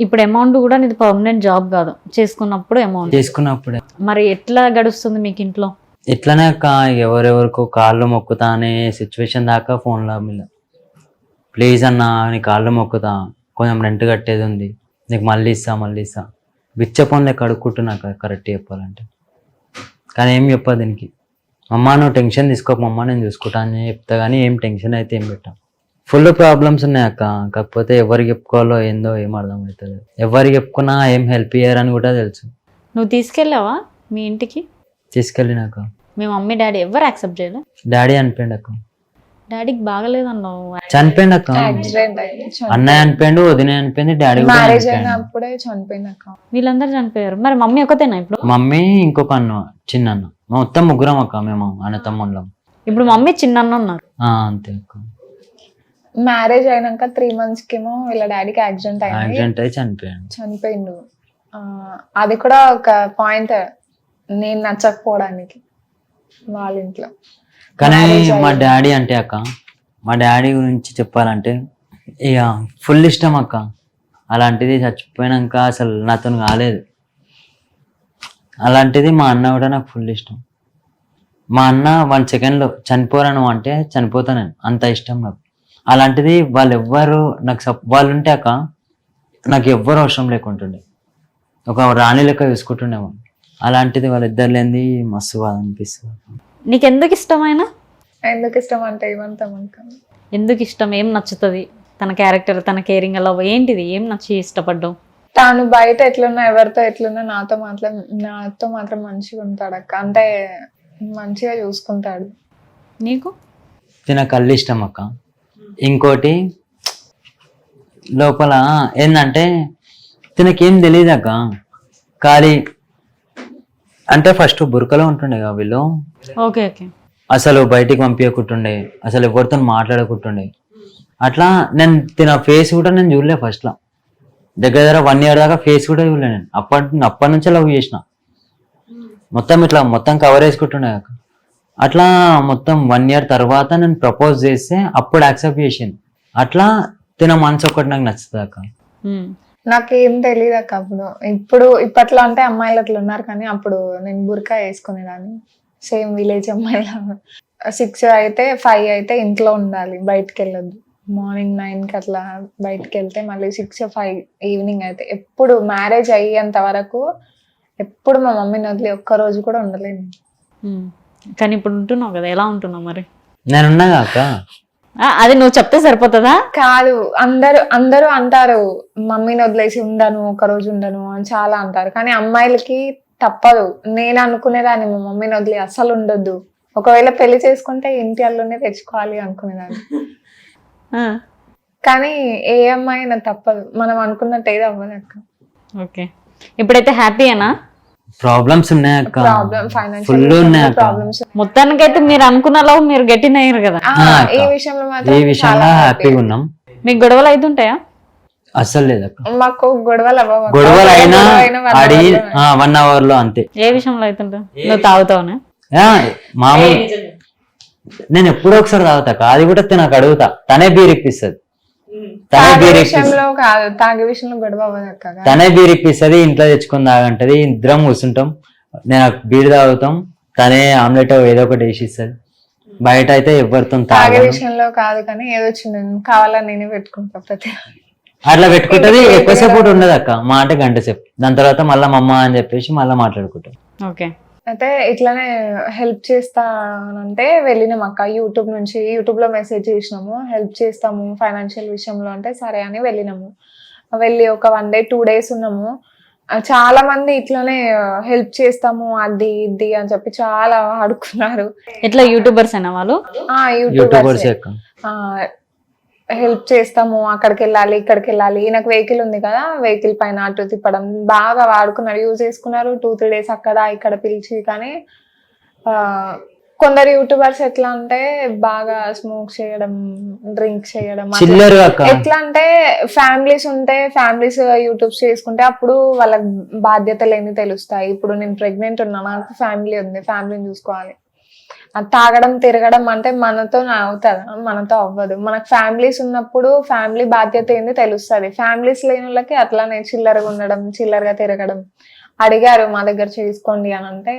ఇప్పుడు అమౌంట్ కూడా నీది పర్మనెంట్ జాబ్ కాదు, చేసుకున్నప్పుడు అమౌంట్. చేసుకున్నప్పుడే మరి ఎట్లా గడుస్తుంది మీకు ఇంట్లో? ఎట్లనే అక్క, ఎవరెవరికో కాళ్ళు మొక్కుతా అనే సిచ్యువేషన్ దాకా ఫోన్లో మీద ప్లీజ్ అన్న నీ కాళ్ళు మొక్కుతా, కొంచెం రెంట్ కట్టేది ఉంది, నీకు మళ్ళీ ఇస్తా బిచ్చ పనులు కడుక్కుంటున్నా కరెక్ట్ చెప్పాలంటే. కానీ ఏం చెప్పదు దీనికి. అమ్మ నువ్వు టెన్షన్ తీసుకోకమ్మా నేను చూసుకుంటా అని చెప్తా, కానీ ఏం టెన్షన్ అయితే ఏం పెట్టా. ఫుల్ ప్రాబ్లమ్స్ ఉన్నాయి అక్క. కాకపోతే ఎవరికి చెప్పుకోవాలో ఏందో ఏం అర్థం అవుతుంది. ఎవరికి చెప్పుకున్నా ఏం హెల్ప్ చేయరని కూడా తెలుసు. నువ్వు తీసుకెళ్ళావా మీ ఇంటికి? తీసుకెళ్ళినాక మీ మమ్మీ డాడీ ఎవరు యాక్సెప్ట్ చేయలే? డాడీ అనిపోయింది అక్క. డాడీకి బాగలేదన్నావు. చనిపోయింది అక్క. యాక్సిడెంట్ అయింది. అన్నయ్య అనిపోయిండు, వదిన అనిపోయింది, డాడీ కూడా మ్యారేజ్ చనిపోయిండు. అయినప్పుడే చనిపోయింది అక్క. వీళ్ళందరూ చనిపోయారు. మరి మమ్మీ ఒకతేనా ఇప్పుడు? మమ్మీ ఇంకొక అన్న, చిన్న అన్న, మొత్తం ముగ్గురం అక్క మేము అన్న తమ్ముళ్ళం. ఇప్పుడు మమ్మీ చిన్న ఉన్నారు. అంతే అక్క. మ్యారేజ్ అయినాక 3 months కేమో వీళ్ళ డాడీకి యాక్సిడెంట్ అయింది, యాక్సిడెంట్ అయి చనిపోయిండు. అది కూడా ఒక పాయింట్ నేను నచ్చకపోవడానికి వాళ్ళ ఇంట్లో. కానీ మా డాడీ అంటే అక్క, మా డాడీ గురించి చెప్పాలంటే ఇక ఫుల్ ఇష్టం అక్క. అలాంటిది చచ్చిపోయినాక అసలు నాతో కాలేదు. అలాంటిది మా అన్న కూడా నాకు ఫుల్ ఇష్టం. మా అన్న 1 second చనిపోరాను అంటే చనిపోతా నేను, అంత ఇష్టం నాకు. అలాంటిది వాళ్ళు ఎవ్వరు నాకు వాళ్ళు ఉంటే అక్క నాకు ఎవ్వరు అవసరం లేకుంటుండే, ఒక రాణి లెక్క చూసుకుంటుండేమో. అలాంటిది వాళ్ళిద్దరు లేనిది మస్తు బాధ అనిపిస్తుంది. నీకు ఎందుకు ఇష్టమైన? ఎందుకు ఇష్టం అంటే ఏమంటాం అక్క. ఎందుకు ఇష్టం? ఏం నచ్చుతుంది తన క్యారెక్టర్, తన కేరింగ్ అలా ఏంటిది? ఏం నచ్చి ఇష్టపడ్డావు? తాను బయట ఎట్లున్నా ఎవరితో ఎట్లున్నా నాతో మాత్రం మంచిగా ఉంటాడు అక్క. అంటే మంచిగా చూసుకుంటాడు. నీకు? తిన కళ్ళు ఇష్టం అక్క. ఇంకోటి లోపల ఏంటంటే తినకేం తెలియదు అక్క. ఖాళీ అంటే ఫస్ట్ బురకలో ఉంటుండే కదా వీళ్ళు. Okay okay. అసలు బయటికి పంపించకుంటుండే, అసలు ఎవరితో మాట్లాడకుంటుండే. అట్లా నేను తిన ఫేస్ కూడా నేను చూడలే ఫస్ట్లో. దగ్గర 1 year దాకా ఫేస్ కూడా చూడలే నేను. అప్పటి నుంచే లవ్ చేసిన. మొత్తం కవర్ వేసుకుంటుండే అక్క. అట్లా మొత్తం 1 year తర్వాత నేను ప్రపోజ్ చేస్తే అప్పుడు యాక్సెప్ట్ చేసింది. అట్లా తిన మనసు ఒకటి నాకు నచ్చుతుంది అక్క. నాకేం తెలియదు అక్క అప్పుడు. ఇప్పట్లో అంటే అమ్మాయిలు అట్లా ఉన్నారు, కానీ అప్పుడు నేను బుర్కా వేసుకునేదాన్ని సేమ్ విలేజ్ అమ్మాయిలా. 6 అయితే 5 అయితే ఇంట్లో ఉండాలి, బయటకు వెళ్ళొద్దు. మార్నింగ్ 9కి అట్లా బయటకు వెళ్తే మళ్ళీ 6 5 ఈవినింగ్ అయితే. ఎప్పుడు మ్యారేజ్ అయ్యేంత వరకు ఎప్పుడు మా మమ్మీని వదిలి ఒక్కరోజు కూడా ఉండలేను. కానీ ఇప్పుడు ఉంటున్నావు కదా, ఎలా ఉంటున్నావు మరి? నేనున్నా అక్క. అది నువ్వు చెప్తే సరిపోతుందా? కాదు, అందరూ అంటారు మమ్మీని వదిలేసి ఉండను, ఒకరోజు ఉండను అని చాలా అంటారు. కానీ అమ్మాయిలకి తప్పదు. నేను అనుకునేదాన్ని మా మమ్మీని వదిలి అసలు ఉండొద్దు, ఒకవేళ పెళ్లి చేసుకుంటే ఇంటి అల్లునే తెచ్చుకోవాలి అనుకునేదాన్ని. కానీ ఏ అమ్మాయి నాకు తప్పదు, మనం అనుకున్నట్టు ఏది అవ్వదు అక్క. ఓకే. ఇప్పుడైతే హ్యాపీయేనా? ప్రాబ్లమ్స్ ఉన్నాయక్క, ఫైనాన్షియల్ ఫుల్ ఉన్నాయక్క. ప్రాబ్లమ్స్. మొత్తానికైతే మీరు అనుకున్నలో మీరు గట్టినయ్యారు కదా. ఈ విషయంలో ఈ మాత్రం విషయంలో హ్యాపీగా ఉన్నాం. మీకు గొడవలు అవుతుంటాయా? అస్సలు లేదక్క. మాకు గొడవలు అవ్వవు. గొడవలు అయినా అడిగి 1 hour లో అంతే. ఏ విషయంలో అవుతుంటా? నువ్వు తాగుతావునా? మామూలు నేను ఎప్పుడో ఒకసారి తాగుతాక, అది కూడా నాకు అడుగుతా, తనే బీరిప్పిస్తుంది. తాగే విషయంలో కాదు, తాగే విషయంలో గొడవ అవ్వదు అక్క. తనే బీరిప్పిస్తుంది, ఇంట్లో తెచ్చుకొని తాగంటది, ఇద్దరం కూర్చుంటాం, నేను బీర్ తాగుతాం, తనే ఆమ్లెట్ ఏదో ఒకటి వేసిస్తుంది. బయట అయితే ఎవరితో తాగే విషయంలో కాదు, కానీ ఏదో చిన్న కావాలని నేనే పెట్టుకుంటా ప్రతి. అట్లా పెట్టుకుంటది. ఎక్కువసేపు ఉండదు అక్క, మాట గంట సేపు. దాని తర్వాత మళ్ళీ మమ్మ అని చెప్పేసి మళ్ళీ మాట్లాడుకుంటాం. ఓకే. అయితే ఇట్లానే హెల్ప్ చేస్తానంటే వెళ్ళినాం అక్క. యూట్యూబ్ లో మెసేజ్ చేసినాము, హెల్ప్ చేస్తాము ఫైనాన్షియల్ విషయంలో అంటే సరే అని వెళ్ళినాము. వెళ్ళి ఒక 1 day 2 days ఉన్నాము. చాలా మంది ఇట్లానే హెల్ప్ చేస్తాము అది ఇది అని చెప్పి చాలా అడుగుతున్నారు. ఎట్లా యూట్యూబర్స్ అయినా వాళ్ళు? యూట్యూబర్స్ హెల్ప్ చేస్తాము, అక్కడికి వెళ్ళాలి ఇక్కడికి వెళ్ళాలి. నాకు వెహికల్ ఉంది కదా, వెహికల్ పైన అటు తిప్పడం బాగా వాడుకున్నారు, యూజ్ చేసుకున్నారు. 2-3 days అక్కడ ఇక్కడ పిలిచి. కానీ కొందరు యూట్యూబర్స్ ఎట్లా అంటే బాగా స్మోక్ చేయడం, డ్రింక్ చేయడం. ఎట్లా అంటే ఫ్యామిలీస్ యూట్యూబ్స్ చేసుకుంటే అప్పుడు వాళ్ళ బాధ్యతలు ఏమి తెలుస్తాయి. ఇప్పుడు నేను ప్రెగ్నెంట్ ఉన్నా, నాకు ఫ్యామిలీ ఉంది, ఫ్యామిలీని చూసుకోవాలి. అది తాగడం తిరగడం అంటే మనతో అవుతుందా? మనతో అవ్వదు. మనకు ఫ్యామిలీస్ ఉన్నప్పుడు ఫ్యామిలీ బాధ్యత ఏంది తెలుస్తుంది. ఫ్యామిలీస్ లేని వాళ్ళకి అట్లానే చిల్లరగా ఉండడం, చిల్లరగా తిరగడం. అడిగారు మా దగ్గర చేసుకోండి అని అంటే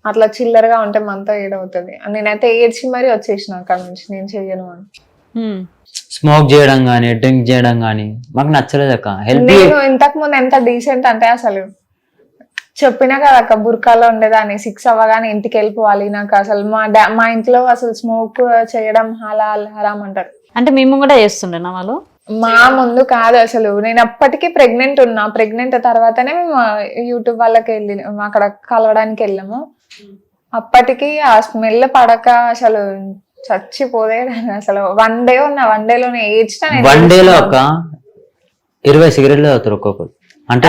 అట్లా చిల్లరగా ఉంటే మనతో ఏడవుతుంది. నేనైతే ఏడ్చి మరీ వచ్చేసిన అక్కడ నుంచి, నేను చెయ్యను అని. స్మోక్ చేయడం కానీ డ్రింక్ చేయడం కానీ మాకు నచ్చలేదు అక్క. హెల్ప్ నేను ఇంతకు ముందు ఎంత డీసెంట్ అంటే అసలు చెప్పినా కదా అక్క, బుర్కాలో ఉండేదాన్ని. 6 అవ్వగానే ఇంటికి వెళ్ళిపోవాలి. నాకు అసలు మా ఇంట్లో అసలు స్మోక్ చేయడం హరాం అంటారు. అంటే మేము కూడా చేస్తుండేనా వాళ్ళు? మా ముందు కాదు అసలు. నేను అప్పటికి ప్రెగ్నెంట్ ఉన్నా. ప్రెగ్నెంట్ తర్వాతనే మేము యూట్యూబ్ వాళ్ళకి వెళ్ళి అక్కడ కలవడానికి వెళ్ళాము. అప్పటికి ఆ స్మెల్ పడక అసలు చచ్చిపోదేదాన్ని. అసలు వన్ డేలోనే ఏడ్చిన. వన్ డేలో ఒక 20 సిగరెట్లు అవుతారు ఒక్కొక్కరు. అంటే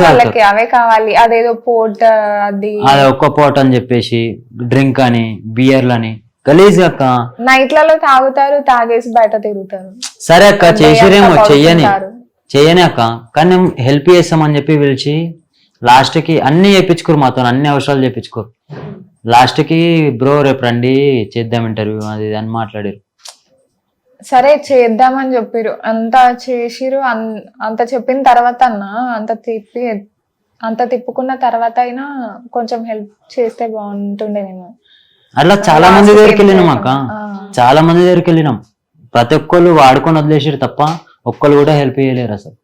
వాళ్ళకి అవే కావాలి. అదేదో పోట్ అది ఒక్క పోట్ అని చెప్పేసి డ్రింక్ అని బియర్లు అని గలీజ్ అక్క. నైట్లలో తాగుతారు, తాగేసి బయట తిరుగుతారు. సరే అక్క చేసిరేమో, చెయ్యని అక్క. కానీ హెల్ప్ చేస్తామని చెప్పి పిలిచి లాస్ట్ కి అన్ని చేయించుకోరు మాతో, అన్ని అవసరాలు చేయించుకోరు. లాస్ట్ కి బ్రో రేపు రండి చేద్దాం ఇంటర్వ్యూ అది అని మాట్లాడారు. సరే చేద్దామని చెప్పిరు, అంత చేసిరు. అంత చెప్పిన తర్వాత అంత తిప్పుకున్న తర్వాత అయినా కొంచెం హెల్ప్ చేస్తే బాగుంటుండేనేమో. అట్లా చాలా మంది దగ్గరికి వెళ్ళినాం అక్క, చాలా మంది దగ్గరికి వెళ్ళినాం. ప్రతి ఒక్కళ్ళు వాడుకొని వదిలేసారు తప్ప ఒక్కళ్ళు కూడా హెల్ప్ చేయలేరు అసలు.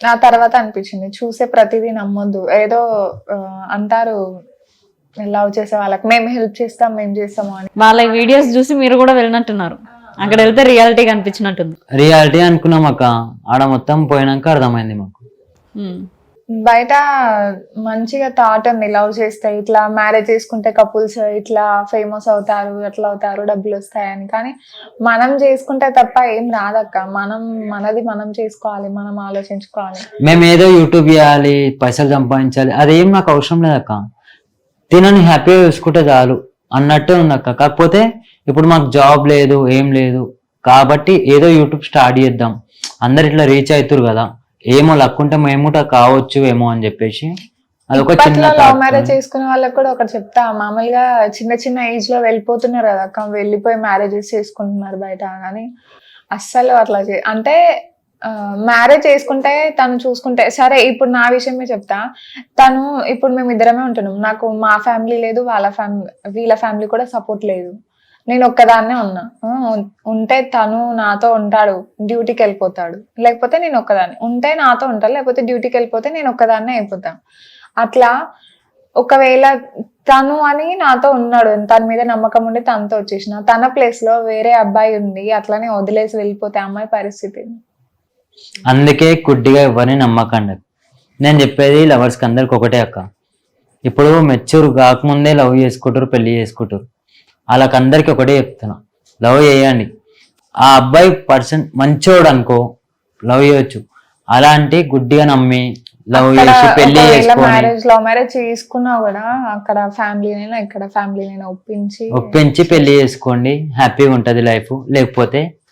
ఆ తర్వాత అనిపించింది చూసే ప్రతిదీ నమ్మొద్దు. ఏదో అంటారు లవ్ చేసే వాళ్ళకి మేము హెల్ప్ చేస్తాం, మేము చేస్తాము అని. వాళ్ళ వీడియోస్ చూసి మీరు కూడా వెళ్ళినట్టున్నారు. అక్కడ వెళ్తే రియాలిటీ కనిపించినట్టుంది. రియాలిటీ అనుకున్నాం అక్క, ఆడ మొత్తం పోయినాక అర్థమైంది మాకు. బయట మంచిగా థాట్ ఉంది, లవ్ చేస్తే ఇట్లా మ్యారేజ్ చేసుకుంటే కపుల్స్ ఇట్లా ఫేమస్ అవుతారు, అట్లా అవుతారు, డబ్బులు వస్తాయని. కానీ మనం చేసుకుంటే తప్ప ఏం రాదక్క. మనది మనం చేసుకోవాలి, మనం ఆలోచించుకోవాలి. మేము ఏదో యూట్యూబ్ చేయాలి, పైసలు సంపాదించాలి, అదేం నాకు అవసరం లేదక్క. తినని హ్యాపీగా చూసుకుంటే చాలు అన్నట్టే ఉంది అక్క. కాకపోతే ఇప్పుడు మాకు జాబ్ లేదు, ఏం లేదు కాబట్టి ఏదో యూట్యూబ్ స్టార్ట్ చేద్దాం, అందరు ఇట్లా రీచ్ అవుతారు కదా, ఏమో లక్ ఉంటే మేము కూడా కావచ్చు ఏమో అని చెప్పేసి అదొక చిన్న లవ్ మ్యారేజ్ చేసుకునే వాళ్ళకి కూడా ఒకటి చెప్తా. మామూలుగా చిన్న ఏజ్ లో వెళ్ళిపోతున్నారు కదా అక్క, వెళ్ళిపోయి మ్యారేజెస్ చేసుకుంటున్నారు బయట. కానీ అస్సలు అట్లా అంటే మ్యారేజ్ చేసుకుంటే తను చూసుకుంటే సరే. ఇప్పుడు నా విషయమే చెప్తా. తను ఇప్పుడు మేము ఇద్దరమే ఉంటున్నాం. నాకు మా ఫ్యామిలీ లేదు, వీళ్ళ ఫ్యామిలీ కూడా సపోర్ట్ లేదు. నేను ఒక్కదాన్నే ఉన్నా. ఉంటే తను నాతో ఉంటాడు, డ్యూటీకి వెళ్ళిపోతాడు. లేకపోతే నేను ఒక్కదాన్ని ఉంటే నాతో ఉంటాడు, లేకపోతే డ్యూటీకి వెళ్ళిపోతే నేను ఒక్కదాన్నే అయిపోతాను. అట్లా ఒకవేళ తను అని నాతో ఉన్నాడు, తన మీద నమ్మకం ఉండి తనతో వచ్చేసిన, తన ప్లేస్ లో వేరే అబ్బాయి ఉంది అట్లానే వదిలేసి వెళ్ళిపోతే అమ్మాయి పరిస్థితి. అందుకే గుడ్డిగా ఎవరిని నమ్మకండి. నేను చెప్పేది లవర్స్కి అందరికి ఒకటే అక్క, ఇప్పుడు మెచ్యూర్ కాకముందే లవ్ చేసుకుంటారు, పెళ్లి చేసుకుంటారు. వాళ్ళకందరికి ఒకటే చెప్తున్నా, లవ్ చేయండి. ఆ అబ్బాయి పర్సన్ మంచోడు అనుకో లవ్ చేయొచ్చు. అలాంటి గుడ్డిగా నమ్మి లవ్ చేసి పెళ్లి లవ్ మ్యారేజ్ చేసుకున్నా కూడా అక్కడ ఫ్యామిలీనైనా ఇక్కడ ఫ్యామిలీనైనా ఒప్పించి పెళ్లి చేసుకోండి, హ్యాపీగా ఉంటది లైఫ్. లేకపోతే